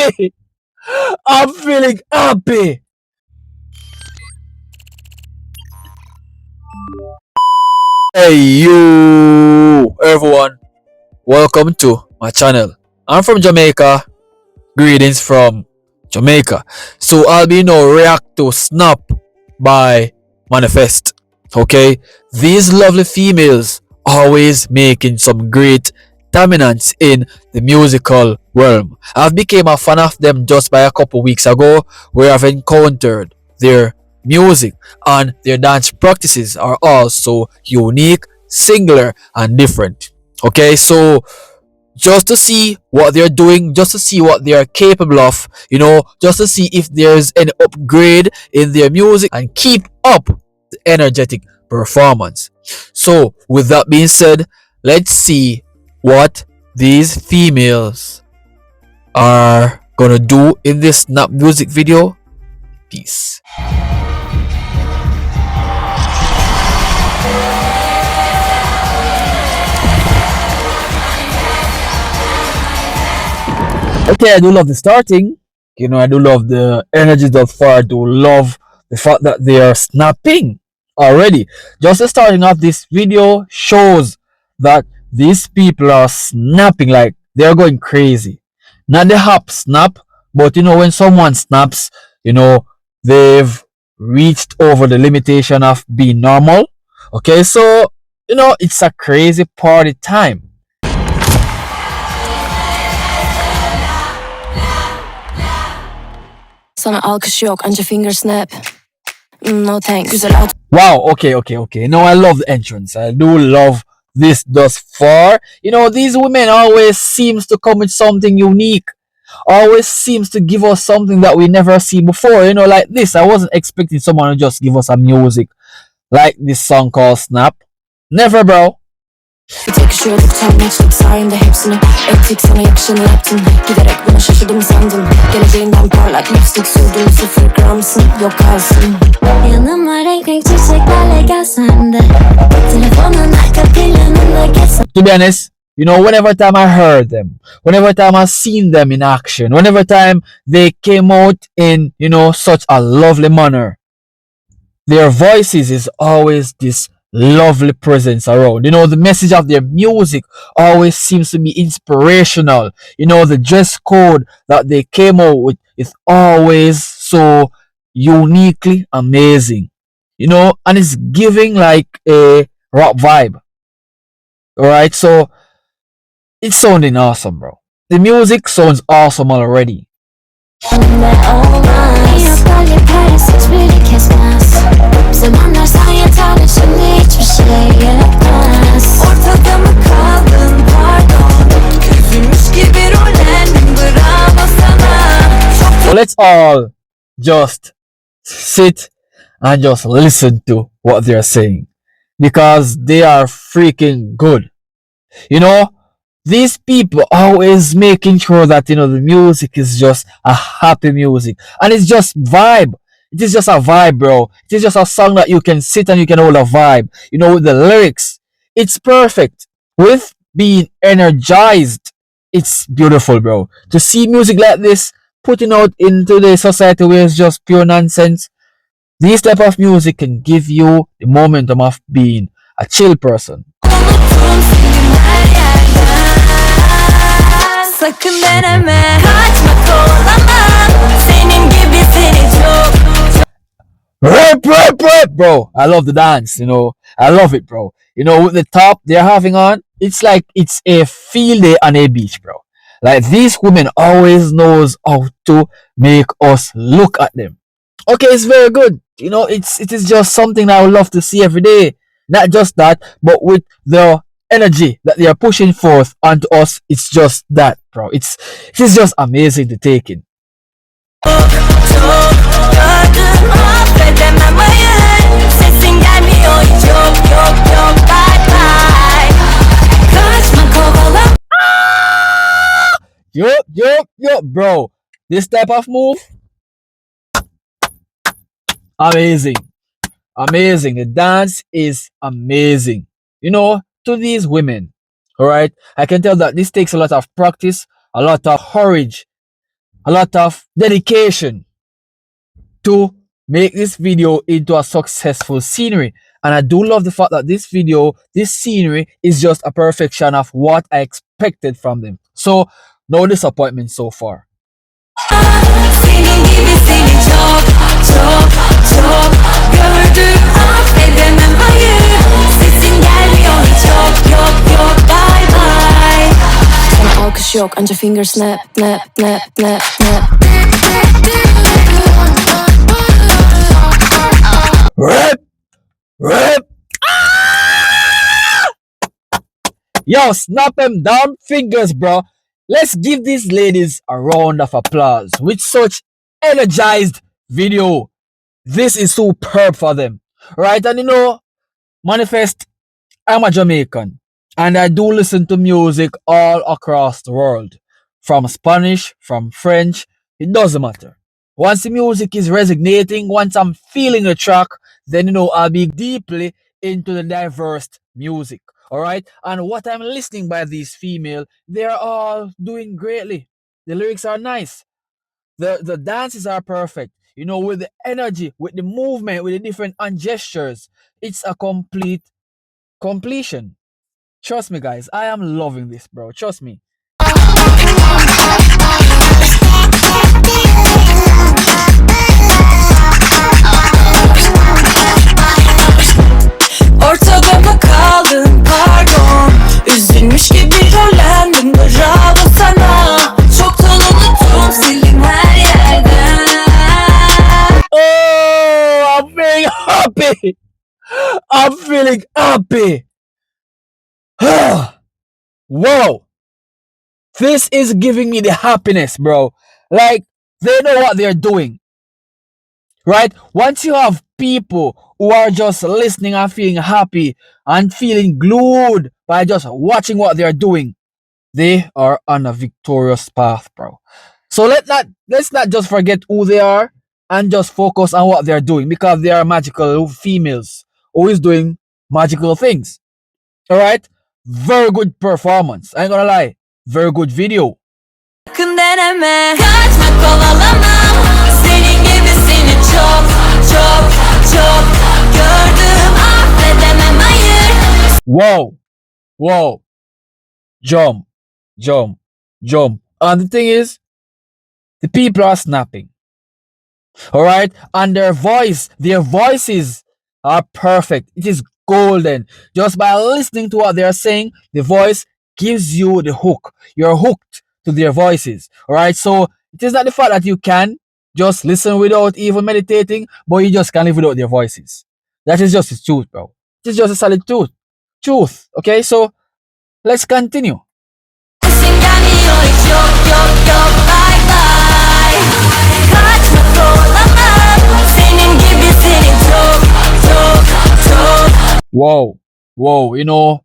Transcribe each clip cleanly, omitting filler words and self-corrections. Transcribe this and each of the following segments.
happy. I'm feeling happy. Hey you everyone, welcome to my channel. I'm from Jamaica. Greetings from Jamaica. So I'll be now react to Snap by Manifest. Okay, these lovely females always making some great dominance in the musical realm. I've became a fan of them just by a couple weeks ago, where I've encountered their music and their dance practices are also unique, singular, and different. Okay, so just to see what they're doing, just to see what they are capable of, just to see if there's an upgrade in their music and keep up the energetic performance. So, with that being said, let's see what these females are gonna do in this Snap music video. Peace. Okay, I do love the starting. I do love the energy thus far. I do love the fact that they are snapping already. Just the starting of this video shows that these people are snapping, like they're going crazy. Not the hop snap, but when someone snaps, they've reached over the limitation of being normal. Okay, so it's a crazy party time. Sana alkış yok, anca finger snap. No thanks. Güzel out. Wow, okay. I love the entrance. I do love this thus far. These women always seems to come with something unique. Always seems to give us something that we never see before. Like this. I wasn't expecting someone to just give us a music like this song called Snap. Never, bro. Bir tek üşüyorduk tam maçlık sayende hepsini ettik sana yakışanı yaptın. Giderek buna şaşırdım sandım. Geleceğinden parlak lipstick sürdüm 0 gramsın yok kalsın. Yanıma renk renk çiçeklerle gelsen de telefonun arka planında geçsen. To be honest, whenever time I heard them, whenever time I seen them in action, whenever time they came out in, such a lovely manner, their voices is always this lovely presence around. The message of their music always seems to be inspirational. The dress code that they came out with is always so uniquely amazing. And it's giving like a rock vibe. Alright, so it's sounding awesome, bro. The music sounds awesome already. So let's all just sit and just listen to what they're saying, because they are freaking good. These people always making sure that the music is just a happy music, and it's just vibe. It is just a vibe, bro. It is just a song that you can sit and you can hold a vibe. With the lyrics, it's perfect. With being energized, it's beautiful, bro. To see music like this putting out into the society where it's just pure nonsense, this type of music can give you the momentum of being a chill person. Sakın deneme, kaçma kovalama, senin gibisini çok. Rap, bro. I love the dance, I love it, bro. With the top they're having on, it's like it's a field day on a beach, bro. Like these women always knows how to make us look at them. Okay, it's very good. It is just something I would love to see every day. Not just that, but with the energy that they are pushing forth onto us, it's just that, bro. It is just amazing to take in. Yo, bro. This type of move, amazing. The dance is amazing. To these women, all right, I can tell that this takes a lot of practice, a lot of courage, a lot of dedication to make this video into a successful scenery. And I do love the fact that this video, this scenery is just a perfection of what I expected from them. So no disappointment so far. Senin gibisini çok çok çok gördüm, affedemem hayır. Sesin gelmiyor hiç, yok yok yok, bye bye. Sana alkış yok, anca finger snap snap snap snap snap. Rip! Rip! Yo, snap them down fingers, bro. Let's give these ladies a round of applause with such energized video. This is superb for them. Right? And you know, Manifest, I'm a Jamaican and I do listen to music all across the world. From Spanish, from French, it doesn't matter. Once the music is resonating, once I'm feeling a track, then you know I'll be deeply into the diverse music. Alright? And what I'm listening by these female, they're all doing greatly. The lyrics are nice. The dances are perfect. You know, with the energy, with the movement, with the different hand gestures. It's a complete completion. Trust me, guys. I am loving this, bro. Trust me. Ortada mı kaldın pardon, üzülmüş gibi rollendim, bravo sana. Çoktan unuttum, sildim her yerden. Oh, I'm feeling happy. I'm feeling happy. Whoa. This is giving me the happiness, bro. Like, they know what they're doing. Right? Once you have people who are just listening and feeling happy and feeling glued by just watching what they're doing, they are on a victorious path, bro. So let's not just forget who they are and just focus on what they're doing, because they are magical females always doing magical things. All right? Very good performance. I ain't gonna lie. Very good video. Sakın deneme, kaçma kovalamam. Senin gibisini çok çok çok gördüm, affedemem hayır. Whoa. Whoa. Jump. Jump. Jump. And the thing is, the people are snapping. All right? And their voices are perfect. It is golden. Just by listening to what they're saying, the voice gives you the hook. You're hooked to their voices. All right? So it is not the fact that you can just listen without even meditating, but you just can't live without their voices. That is just the truth, bro. It is just a solid truth. Truth. Okay? So let's continue. Sesin gelmiyor hiç, yok yok yok, bye bye. Kaçma kovalamam. Senin gibisini çok çok çok. Wow. Wow. You know,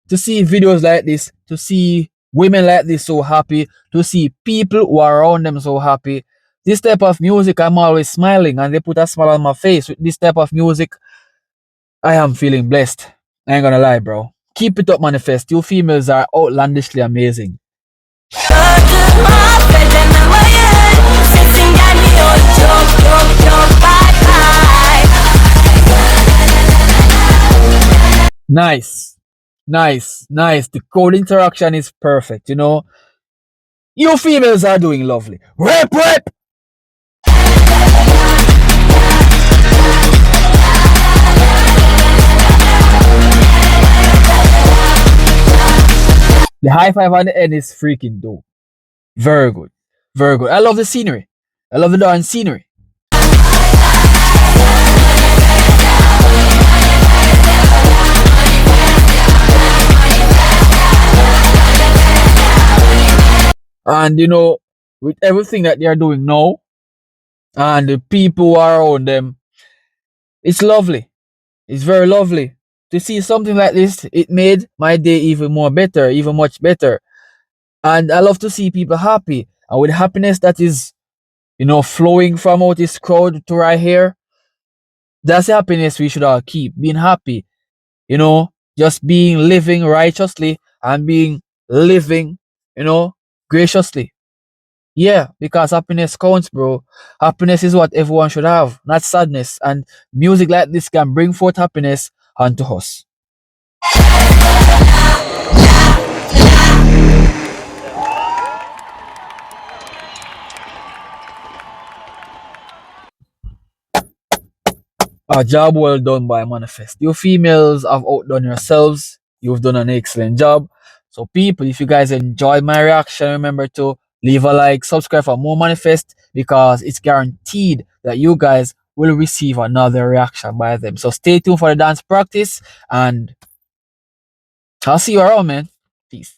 to see videos like this, to see women like this so happy, to see people who are around them so happy. This type of music, I'm always smiling and they put a smile on my face. With this type of music, I am feeling blessed. I ain't gonna lie, bro. Keep it up, Manifest. You females are outlandishly amazing. Gördüm, affedemem hayır. Sesin gelmiyor hiç, yok yok yok, bye bye. Nice. Nice. Nice. The code interaction is perfect, you know. You females are doing lovely. Rip, rip! The high five on the end is freaking dope. Very good. Very good. I love the scenery. I love the dance scenery. And you know, with everything that they are doing now and the people who are around them, it's lovely. It's very lovely. To see something like this, it made my day even more better, even much better. And I love to see people happy. And with happiness that is, you know, flowing from out this crowd to right here, that's the happiness we should all keep. Being happy, you know, just being living righteously and being living, you know, graciously. Yeah, because happiness counts, bro. Happiness is what everyone should have, not sadness. And music like this can bring forth happiness unto us. A job well done by Manifest. You females have outdone yourselves. You've done an excellent job. So, people, if you guys enjoyed my reaction, remember to leave a like, subscribe for more Manifest because it's guaranteed that you guys will receive another reaction by them. So, stay tuned for the dance practice and I'll see you around, man. Peace.